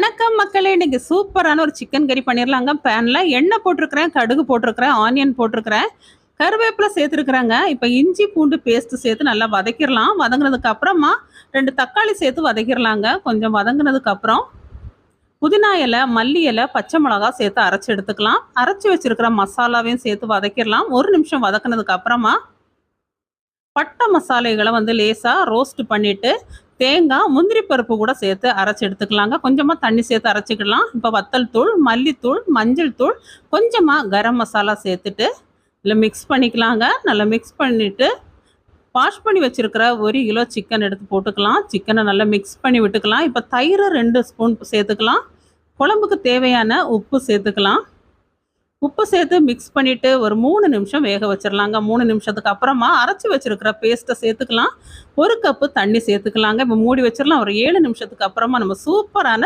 வணக்கம் மக்களே! இன்னைக்கு சூப்பரான ஒரு சிக்கன் கறி பண்ணிரலாங்க. பேன்ல எண்ணெய் போட்டிருக்கிறேன், கடுகு போட்டிருக்கிறேன், ஆனியன் போட்டிருக்கிறேன், கருவேப்பிலை சேர்த்துருக்கிறேங்க. இப்ப இஞ்சி பூண்டு பேஸ்ட் சேர்த்து நல்லா வதக்கிரலாம். வதங்குனதுக்கு அப்புறமா 2 தக்காளி சேர்த்து வதக்கிரலாங்க. கொஞ்சம் வதங்குனதுக்கு அப்புறம் புதினா இலை, மல்லி இலை, பச்சை மிளகா சேர்த்து அரைச்சு எடுத்துக்கலாம். அரைச்சு வச்சிருக்கிற மசாலாவையும் சேர்த்து வதக்கிரலாம். 1 நிமிஷம் வதக்குனதுக்கு அப்புறமா பட்டை மசாலைகளை வந்து லேசா ரோஸ்ட் பண்ணிட்டு தேங்காய், முந்திரி பருப்பு கூட சேர்த்து அரைச்சி எடுத்துக்கலாங்க. கொஞ்சமாக தண்ணி சேர்த்து அரைச்சிக்கலாம். இப்போ வத்தல் தூள், மல்லித்தூள், மஞ்சள் தூள், கொஞ்சமாக கரம் மசாலா சேர்த்துட்டு இதில் மிக்ஸ் பண்ணிக்கலாங்க. நல்லா மிக்ஸ் பண்ணிவிட்டு வாஷ் பண்ணி வச்சுருக்கிற 1 கிலோ சிக்கன் எடுத்து போட்டுக்கலாம். சிக்கனை நல்லா மிக்ஸ் பண்ணி விட்டுக்கலாம். இப்போ தயிர் 2 ஸ்பூன் சேர்த்துக்கலாம். குழம்புக்கு தேவையான உப்பு சேர்த்துக்கலாம். உப்பு சேர்த்து மிக்ஸ் பண்ணிவிட்டு ஒரு 3 நிமிஷம் வேக வச்சிடலாங்க. 3 நிமிஷத்துக்கு அப்புறமா அரைச்சி வச்சுருக்கிற பேஸ்ட்டை சேர்த்துக்கலாம். 1 கப்பு தண்ணி சேர்த்துக்கலாங்க. இப்போ மூடி வச்சிடலாம். ஒரு 7 நிமிஷத்துக்கு அப்புறமா நம்ம சூப்பரான